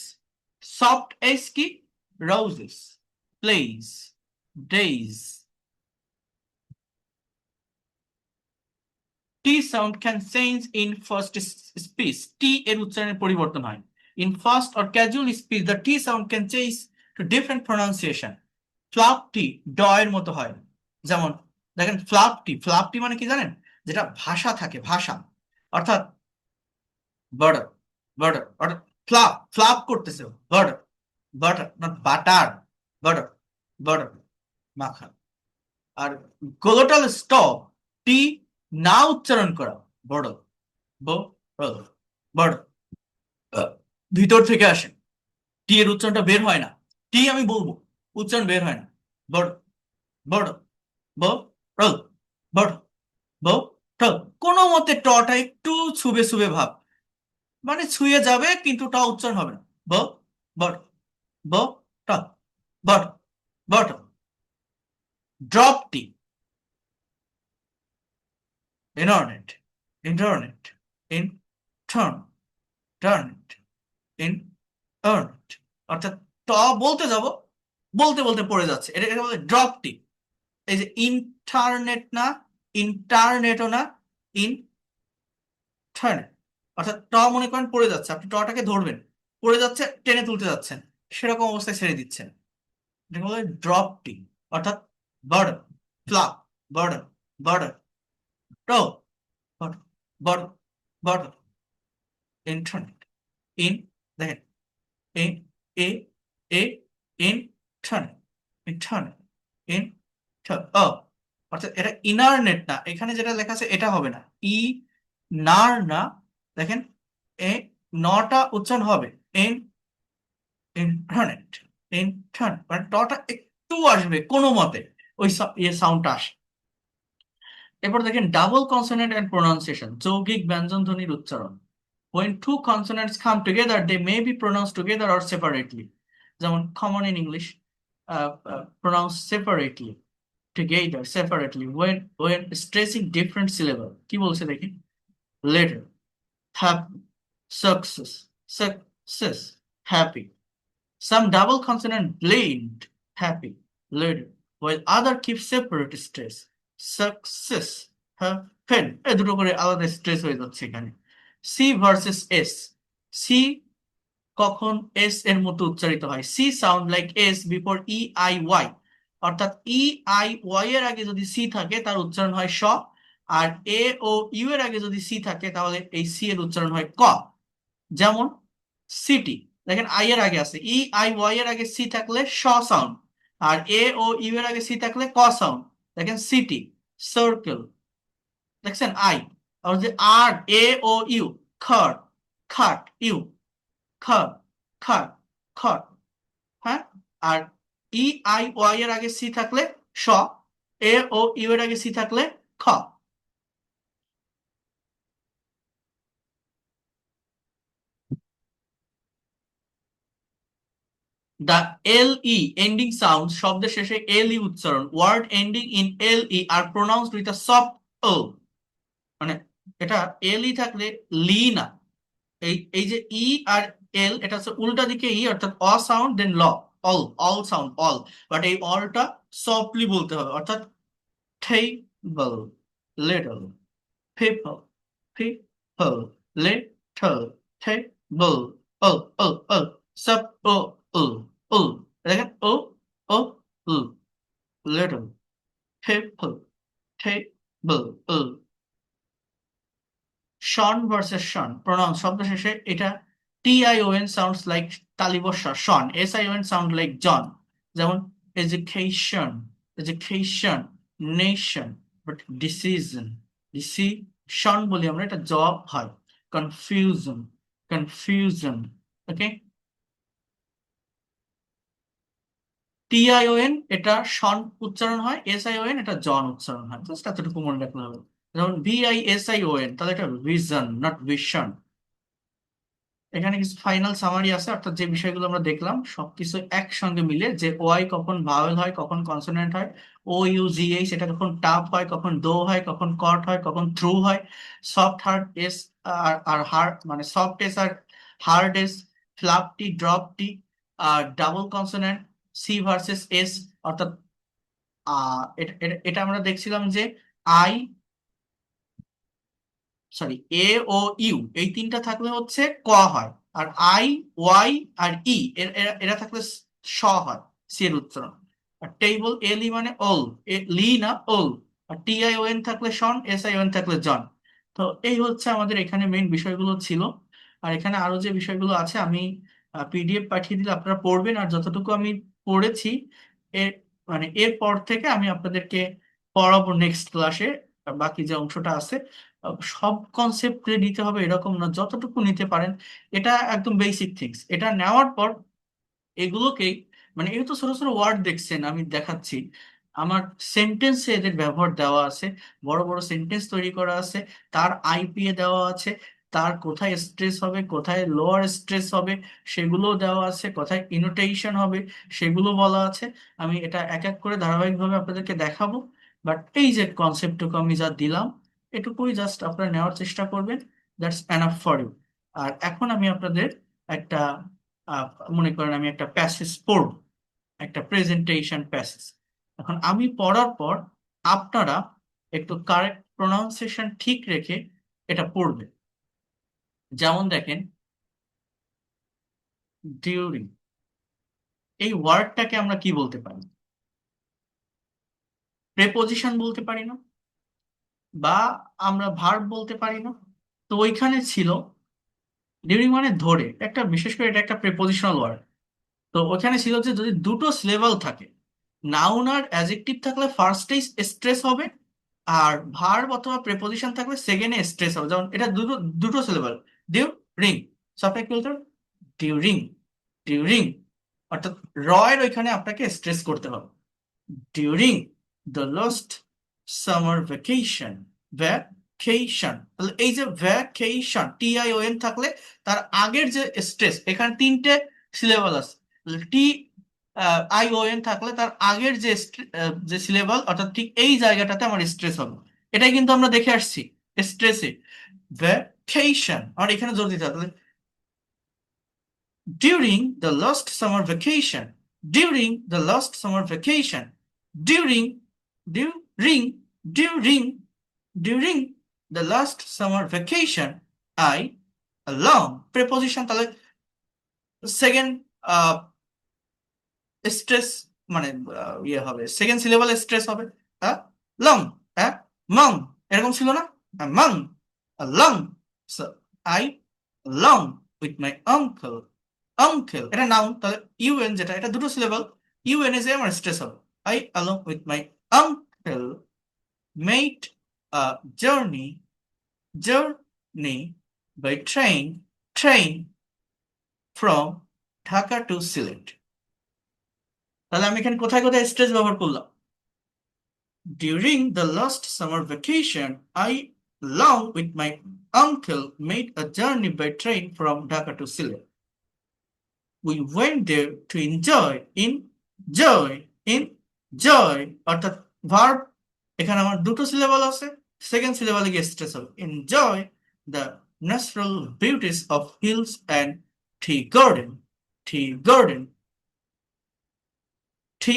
Soft S কি, roses, plays, days. T sound can change in first speech, T এর উচ্চারণের পরিবর্তন হয়। In fast or casual speech the T sound can change to different pronunciation. Flap T ড এর মতো হয়। যেমন দেখেন ফ্লাপ টি, ফ্লাপ টি মানে কি জানেন, যেটা ভাষা থাকে, ভাষা, অর্থাৎ বার্ডার, বার্ডার, অর্থাৎ ফ্লাপ, ফ্লাপ করতেছে, বার্ডার, বাটার নট বাটার, বার্ডার, বার্ডার, মাখা। আর গোলোটাল স্টপ, টি না উচ্চারণ করা, বড়, ব, বড়, ভিতর থেকে আসে, টি এর উচ্চারণটা বের হয় না, টি আমি বলবো, উচ্চারণ বের হয় না, বড়, বড়, ব, র, বড়, ব, ট, কোনো মতে টটা একটু ছুবে ছুবে ভাব, মানে ছুঁয়ে যাবে কিন্তু ট উচ্চারণ হবে না, ব, বড়, ব, ট, বড়, বড়। Drop T, internet, internet, in, turn, টার্নেট, ইন, আর্নেট, অর্থাৎ ট বলতে যাব, বলতে বলতে পড়ে যাচ্ছে, এটা বলে ড্রপ টি। এই যে ইন্টারনেট না, ইন্টারনেটও না, ইন্টারনেট, অর্থাৎ ট মনে করেন পড়ে যাচ্ছে, আপনি টটাকে ধরবেন, পড়ে যাচ্ছে, টেনে তুলতে যাচ্ছেন, সেরকম অবস্থায় ছেড়ে দিচ্ছেন, এটাকে বলে ড্রপ টি। অর্থাৎ বার্ডার, ফ্লাপ, বার্ডার, বার্ডার, ট, বার্ডার, বার্ডার, বার্ডার, ইন্টারনেট, ইন, দেখেন এ, এ, এ, ইন্টারনেট, ইন্টারনেট, ইন, ও, অর্থাৎ এটা ইনার নেট না, এখানে যেটা লেখা আছে এটা হবে না, ই, নার না, দেখেন এ, নটা উচ্চারণ হবে, ইন, ইন্টারনেট, ইন্টারনেট, মানে টটা একটু আসবে কোনো মতে, ওই সাউন্ডটা আসে। এরপর দেখেন ডাবল কনসোনেন্ট এন্ড প্রোনাউন্সিয়েশন, যৌগিক ব্যঞ্জন ধ্বনির উচ্চারণ। When two consonants come together, they may be pronounced together or separately. যেমন common in English, pronounced separately. together separately when stressing different syllable কি বলছে দেখি later happy success success happy some double consonant blend happy later while other keep separate stress success happen এই দুটো করে আলাদা stress হয়ে যাচ্ছে এখানে সি ভার্সেস এস সি কখন এস এর মতো উচ্চারিত হয় C sound like S before E I Y অর্থাৎ ই আই ওয়াই এর আগে যদি সি থাকে তার উচ্চারণ হয় স আর এ ও ইউ এর আগে যদি সি থাকে তাহলে এই সি এর উচ্চারণ হয় ক যেমন সিটি দেখেন আই এর আগে আছে ই আই ওয়াই এর আগে সি থাকলে স sound R A O you এর আগে সি থাকলে ক সাউন্ড দেখেন সিটি সার্কেল দেখছেন আই আর যে আর এ ও ইউ খর খাট ইউ খ খাট খট হ্যাঁ আর ই আই ওয়াই এর আগে সি থাকলে স এ ও ইউ এর আগে সি থাকলে খ The LE ending sounds শব্দের শেষে LE উচ্চারণ word ending in LE are pronounced with a soft O মানে এটা LE থাকলে লি না এই এই যে ই আর এল এটা হচ্ছে উল্টা দিকে ই অর্থাৎ অ সাউন্ড দেন ল অল সাউন্ড অল বাট এই অলটা সফটলি বলতে হবে অর্থাৎ table little people people little table sub দেখেন ও little people table শন ভার্সেস শন প্রনাউন শব্দ শেষে এটা টিআইওএন সাউন্ডস লাইক তালিবস্যা শন এসআইওএন সাউন্ড লাইক জন যেমন education education nation but decision decision বলি আমরা এটা জব হয় কনফিউশন কনফিউশন ওকে টিআইওএন এটা শন উচ্চারণ হয় এসআইওএন এটা জন উচ্চারণ হয় জাস্ট এতটুকু মনে রাখতে হবে যেমন VISION তাহলে এটা ভিশন নট ভিশন এখানে কিছু ফাইনাল সামারি আছে অর্থাৎ যে বিষয়গুলো আমরা দেখলাম সবকিছু একসঙ্গে মিলে যে ওয়াই কখন ভাওয়েল হয় কখন কনসোনেন্ট হয় ও ইউ জি এইচ এটা কখন টাফ হয় কখন দো হয় কখন কট হয় কখন থ্রু হয় সফট হার্ড এস আর হার্ড মানে সফট এস আর hard S flap T drop T আর double consonant C versus S অর্থাৎ এটা আমরা দেখছিলাম যে I sorry A O U এই তিনটা থাকলে হচ্ছে ক হয় আর আই ওয়াই আর ই এরা থাকলে স হয় সি এর উচ্চারণ আর টেবল এল ই মানে ওল লি না ওল আর টি আই ও এন থাকলে শন এস আই ও এন থাকলে জন তো এই হচ্ছে আমাদের এখানে মেইন বিষয়গুলো ছিল আর এখানে আরো যে বিষয়গুলো আছে আমি পিডিএফ পাঠিয়ে দিলে আপনারা পড়বেন আর যতটুকু আমি পড়েছি এর মানে এরপর থেকে আমি আপনাদেরকে পড়াবো নেক্সট ক্লাসে বাকি যে অংশটা আছে সব কনসেপ্ট নিতে হবে এরকম না যতটুকু নিতে পারেন এটা একদম বেসিক থিংস এটা নেওয়ার পর এগুলোকে মানে এই তো ছোট ছোট ওয়ার্ড দেখছেন আমি দেখাচ্ছি আমার সেন্টেন্সে এদের ব্যবহার দেওয়া আছে বড় বড় সেন্টেন্স তৈরি করা আছে তার আইপিএ দেওয়া আছে তার কোথায় স্ট্রেস হবে কোথায় লোয়ার স্ট্রেস হবে সেগুলো দেওয়া আছে কোথায় ইনোটেশন হবে সেগুলো বলা আছে আমি এটা এক এক করে ধারাবাহিকভাবে আপনাদেরকে দেখাবো বাট এই যে কনসেপ্টটুকু আমি যা দিলাম এটুকুই জাস্ট আপনারা নেওয়ার চেষ্টা করবেন দ্যাটস এনাফ ফর ইউ আর এখন আমি আপনাদের একটা আহ, মনে করেন আমি একটা প্যাসেজ পড়ব একটা প্রেজেন্টেশন প্যাসেজ এখন আমি পড়ার পর আপনারা একটু কারেক্ট প্রোনাউন্সিয়েশন ঠিক রেখে এটা পড়বেন যেমন দেখেন ডিউরিং এই ওয়ার্ডটাকে আমরা কি বলতে পারি প্রেপোজিশন বলতে পারি না বা আমরা ভার্ব বলতে পারি না তো ওইখানে ছিল ডিউরিং মানে ধরে একটা বিশেষ করে এটা একটা প্রেপোজিশনাল ওয়ার্ড তো ওখানে ছিল যে যদি দুটো সিলেবল থাকে নাউন আর অ্যাডজেক্টিভ থাকলে ফার্স্টেই স্ট্রেস হবে আর ভার্ব অথবা প্রেপোজিশন থাকলে সেকেন্ডে স্ট্রেস হবে যেমন এটা দুটো দুটো সিলেবল ডিউ রিং সবটা কি বলতে হবে ডিউরিং ডিউরিং অর্থাৎ রয়ের ওইখানে আপনাকে স্ট্রেস করতে হবে during the last summer vacation vacation তাহলে এই যে ভ্যাকেশন TION থাকলে তার আগের যে স্ট্রেস এখানে তিনটে সিলেবল আছে টি আই ও এন থাকলে তার আগের যে সিলেবল অর্থাৎ ঠিক এই জায়গাটাতে আমার স্ট্রেস হবে। এটাই কিন্তু আমরা দেখে আসছি স্ট্রেসে। ভ্যাকেশন আর এখানে জোর দিতে হবে during the last summer vacation, during the last summer vacation, during, during, during, during the last summer vacation, I along preposition তাহলে সেকেন্ড স্ট্রেস মানে ইয়ে হবে, সেকেন্ড সিলেবল স্ট্রেস হবে লং মং, এরকম ছিল না মং long. So I long with my uncle, uncle এটা নাউন, তাহলে ইউএন যেটা এটা দুটো সিলেবল, ইউএন এ যে আমার স্ট্রেস হবে। I along with my uncle made a journey by train from Dhaka to Sylhet. তাহলে আমি এখানে কোথায় কোথায় স্ট্রেস ব্যবহার করলাম? During the last summer vacation, I, along with my uncle, made a journey by train from Dhaka to Sylhet. We went there to enjoy অর্থাৎ verb এখানে আমার দুটো সিলেবল আছে, সেকেন্ড সিলেবলে গিয়ে স্ট্রেস হবে। Enjoy the natural beauties of hills and tea garden, tea garden, tea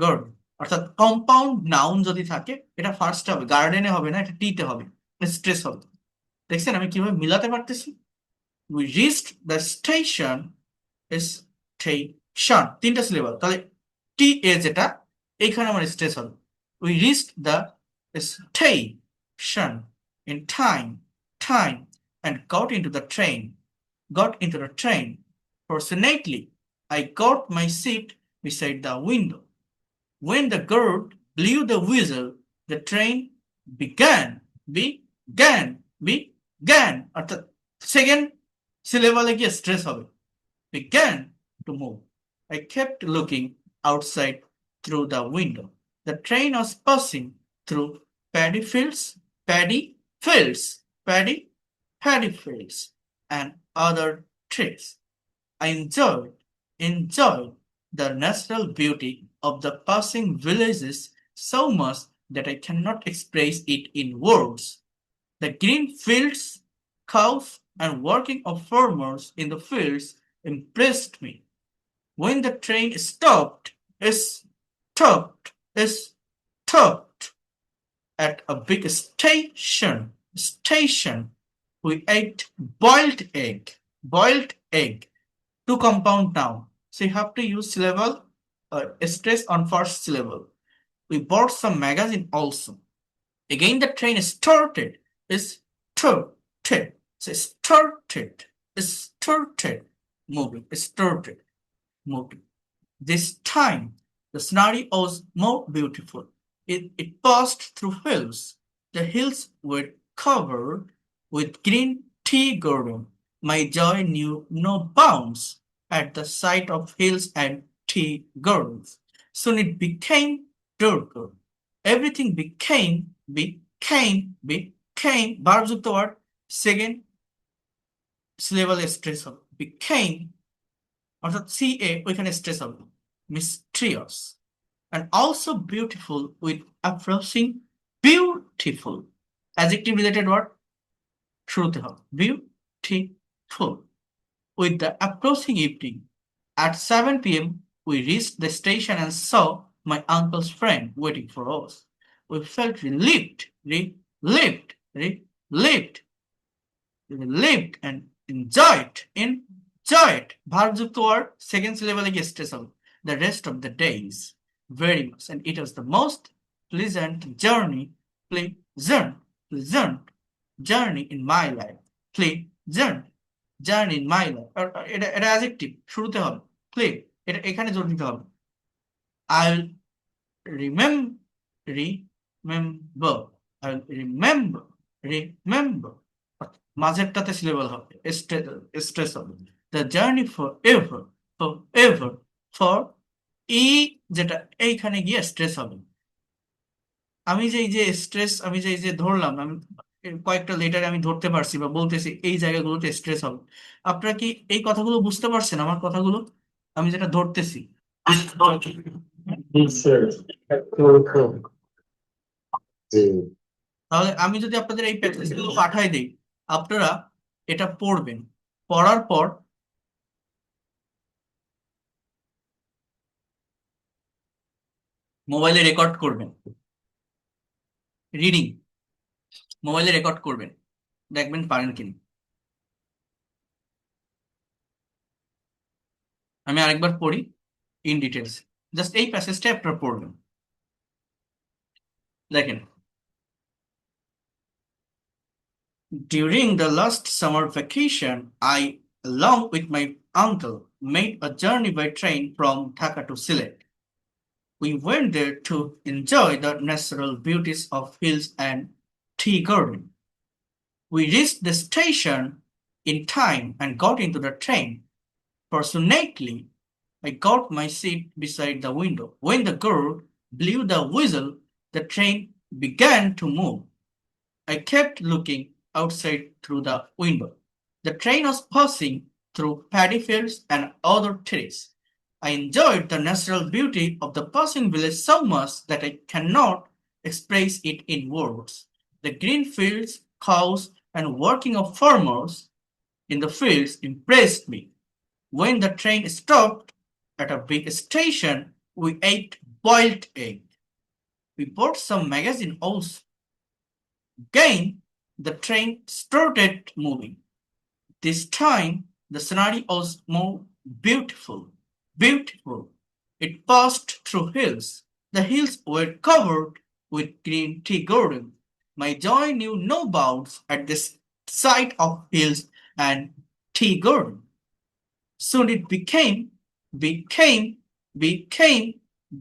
garden অর্থাৎ compound noun যদি থাকে এটা ফার্স্ট হবে, গার্ডেনে হবে না, এটা টিতে হবে, স্ট্রেস হবে। দেখছেন আমি কিভাবে মিলাতে পারতেছি? We reached the station, station তিনটা সিলেবল, তাহলে টি এ যেটা এইখানে আমার স্ট্রেস হবে। We reached the station in time and got into the train. Fortunately, I got my seat beside the window. When the guard blew the whistle, the train began অর্থাৎ second সিলেবলে গিয়ে stress হবে, began to move. I kept looking outside through the window. The train was passing through paddy fields and other trees. I enjoyed the natural beauty of the passing villages so much that I cannot express it in words. The green fields, cows, and working of farmers in the fields impressed me. When the train stopped at a big station, we ate boiled egg, two compound noun. So you have to use syllable, stress on first syllable. We bought some magazine also. Again, the train started. So started moving. This time, the scenery was more beautiful. It passed through hills. The hills were covered with green tea garden. My joy knew no bounds at the sight of hills and tea gardens. Soon it became darker. Everything became ভার্বযুক্ত word second syllable stress হবে, became অর্থাৎ C A ওইখানে stress হবে, mysterious and also beautiful with approaching beautiful adjective related word শুরুতে হবে beautiful. With the approaching evening at 7 p.m. we reached the station and saw my uncle's friend waiting for us. We felt relieved and enjoyed ভার্বযুক্ত word second সিলেবলে গিয়ে stress হবে, the rest of the days very much, and it was the most pleasant journey in my life. Journey in my life এটা adjective শুরুতে হবে, এটা এখানে জোর দিতে হবে। I'll remember মাঝেরটাতে সিলেবল হবে, স্ট্রেস হবে। দ্য জার্নি ফর ই যেটা এইখানে গিয়ে স্ট্রেস হবে। আমি যে এই যে স্ট্রেস আমি যে এই যে ধরলাম, আমি কয়েকটা লেটারে আমি ধরতে পারছি বা বলতেছি এই জায়গাগুলোতে স্ট্রেস হবে। আপনারা কি এই কথাগুলো বুঝতে পারছেন? আমার কথাগুলো আমি যেটা ধরতেছি তাহলে আমি যদি আপনাদের এই প্যাকেজগুলো পাঠাই দিই, আপনারা এটা পড়বেন, পড়ার পর মোবাইলে রেকর্ড করবেন, রিডিং মোবাইলে রেকর্ড করবেন, দেখবেন পারেন কিনা। আমি আরেকবার পড়ি ইন ডিটেলস, জাস্ট এই প্যাসেজটা আপনারা পড়বেন। দেখেন, during the last summer vacation, I, along with my uncle, made a journey by train from Dhaka to Sylhet. We went there to enjoy the natural beauties of hills and tea garden. We reached the station in time and got into the train. Fortunately, I got my seat beside the window. When the girl blew the whistle, the train began to move. I kept looking outside through the window. The train was passing through paddy fields and other trees. I enjoyed the natural beauty of the passing village so much that I cannot express it in words. The green fields, cows, and working of farmers in the fields impressed me. When the train stopped at a big station, we ate boiled egg. We bought some magazine also. Again, the train started moving. This time, the scenery was more beautiful. Beautiful. It passed through hills. The hills were covered with green tea garden. My joy knew no bounds at this sight of hills and tea garden. Soon it became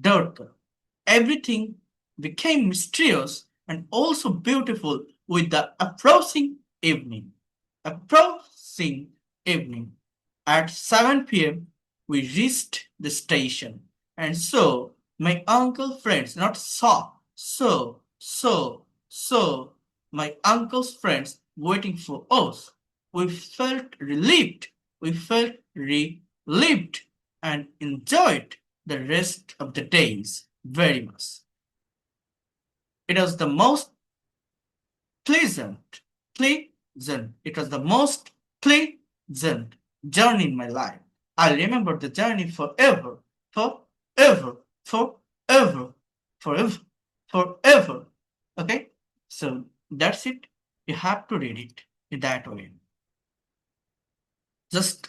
darker. Everything became mysterious and also beautiful with the approaching evening. Approaching evening. At 7 p.m., we reached the station, and so my uncle friends, not so, my uncle's friends waiting for us. We felt relieved. We felt relieved and enjoyed the rest of the days very much. It was the most pleasant, it was the most pleasant journey in my life. I remember the journey forever, forever, forever, forever, forever. Okay? So that's it. You have to read it in that way. Just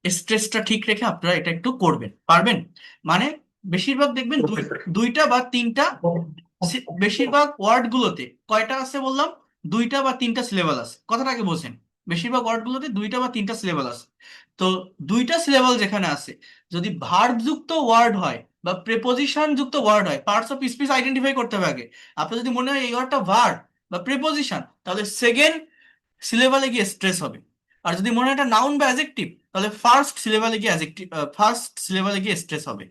স্ট্রেসটা ঠিক রেখে আপনারা এটা একটু করবেন, পারবেন? মানে বেশিরভাগ দেখবেন দুইটা বা তিনটা, বেশিরভাগ ওয়ার্ড গুলোতে কয়টা আছে বললাম? দুইটা বা তিনটা সিলেবাল আছে। কথাটা আগে বোঝেন। বেশিরভাগ ওয়ার্ড গুলোতে দুইটা বা তিনটা সিলেবাল আছে। তো দুইটা সিলেবাল যেখানে আছে, যদি ভার্ব যুক্ত ওয়ার্ড হয় বা প্রেপোজিশন যুক্ত ওয়ার্ড হয়, পার্টস অফ স্পিচ আইডেন্টিফাই করতে হবে আগে। আপনার যদি মনে হয় এই ওয়ার্ডটা ভার্ব বা প্রেপোজিশন, তাহলে সেকেন্ড সিলেবালে গিয়ে স্ট্রেস হবে। আর যদি মনে হয় এটা নাউন বা অ্যাডজেক্টিভ, তাহলে ফার্স্ট সিলেবালে গিয়ে স্ট্রেস হবে।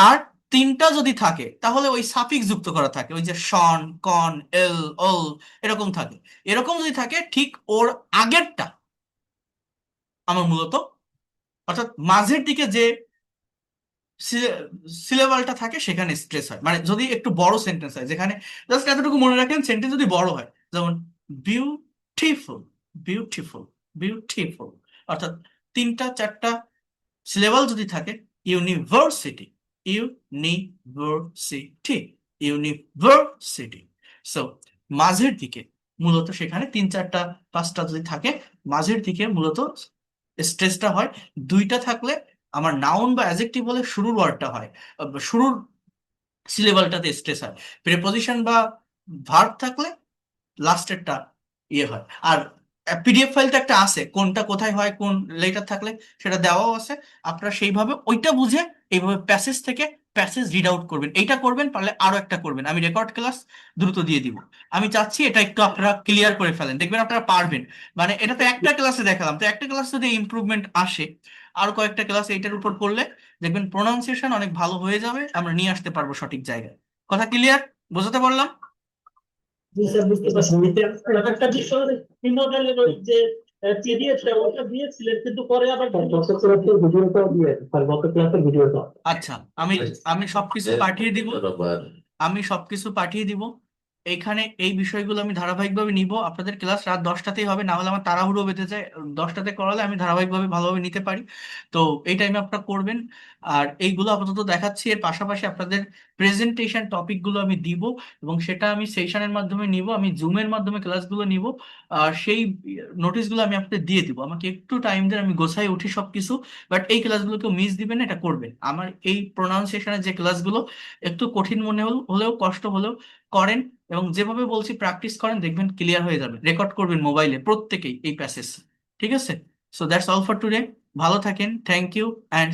আর তিনটা যদি থাকে তাহলে ওই সাফিক্স যুক্ত করা থাকে, ওই যে শন, কন, এল, অল, এরকম থাকে। এরকম যদি থাকে, ঠিক ওর আগেরটা আমার মূলত, অর্থাৎ মাঝের দিকে যে সিলেবালটা থাকে সেখানে স্ট্রেস হয়। মানে যদি একটু বড় সেন্টেন্স হয়, যেখানে জাস্ট এতটুকু মনে রাখেন, সেন্টেন্স যদি বড় হয়, যেমন বিউটিফুল, বিউটিফুল, বিউটিফুল, অর্থাৎ তিনটা চারটা সিলেবাল যদি থাকে, ইউনিভার্সিটি, ইউনিভার্সিটি, ইউনিভার্সিটি। সো মাঝের দিকে মূলত সেখানে তিন চারটা পাঁচটা যদি থাকে, মাঝের দিকে মূলত স্ট্রেসটা হয়। দুইটা থাকলে আমার নাউন বা অ্যাডজেক্টিভ বলে শুরুর ওয়ার্ডটা হয়, শুরুর সিলেবালটাতে স্ট্রেস হয়। প্রিপোজিশন বা ভার্ব থাকলে লাস্টেরটা ইয়ে হয়। আর পিডিএফ ফাইলটা একটা আছে, কোনটা কোথায় হয়, কোন লেটার থাকলে সেটা দেওয়াও আছে। আপনারা সেইভাবে ওইটা বুঝে এইভাবে প্যাসেজ থেকে প্যাসেজ রিড আউট করবেন। এইটা করবেন, পারলে আরো একটা করবেন। আমি রেকর্ড ক্লাস দ্রুত দিয়ে দিব। আমি চাচ্ছি এটা একটু আপনারা ক্লিয়ার করে ফেলেন, দেখবেন আপনারা পারবেন। মানে এটা তো একটা ক্লাসে দেখালাম, তো একটা ক্লাস যদি ইমপ্রুভমেন্ট আসে, আরো কয়েকটা ক্লাস এইটার উপর করলে দেখবেন প্রোনাউন্সিয়েশন অনেক ভালো হয়ে যাবে, আমরা নিয়ে আসতে পারবো সঠিক জায়গায়। কথা ক্লিয়ার? বোঝাতে পারলাম? জি স্যার, বুঝতে পারছি। ব্যাপারটা বিষয় মডেলের ওই যে পিডিএফ ওটা দিয়েছিলেন, কিন্তু পরে আবার গত ক্লাসের ভিডিওটা দিয়ে, গত ক্লাসের ভিডিওটা। আচ্ছা, আমি আমি সবকিছু পাঠিয়ে দিব। আমি সবকিছু পাঠিয়ে দিব। এইখানে এই বিষয়গুলো আমি ধারাবাহিকভাবে নিব। আপনাদের ক্লাস রাত 10টাতেই হবে, না হলে আমার তাড়াহুড়ো বেঁধে যায়। 10টাতে করালে আমি ধারাবাহিকভাবে ভালোভাবে নিতে পারি। তো এই টাইমে আপনারা করবেন। আর এইগুলো আপাতত দেখাচ্ছি, এর পাশাপাশি আপনাদের প্রেজেন্টেশন টপিকগুলো আমি দিব, এবং সেটা আমি সেশনের মাধ্যমে নিব, আমি জুমের মাধ্যমে ক্লাসগুলো নিব। আর সেই নোটিশগুলো আমি আপনাদের দিয়ে দিব। আমাকে একটু টাইম দেন, আমি গোছাই উঠি সবকিছু। বাট এই ক্লাসগুলো কেউ মিস দিবেন না, এটা করবেন। আমার এই প্রোনাউন্সিয়েশনের যে ক্লাসগুলো একটু কঠিন মনে হলেও কষ্ট হলেও করেন, এবং যেভাবে বলছি প্র্যাকটিস করেন, দেখবেন ক্লিয়ার হয়ে যাবে। রেকর্ড করবেন মোবাইলে প্রত্যেকেই এই প্যাসেজ। ঠিক আছে? So that's all for today. ভালো থাকেন, থ্যাংক ইউ অ্যান্ড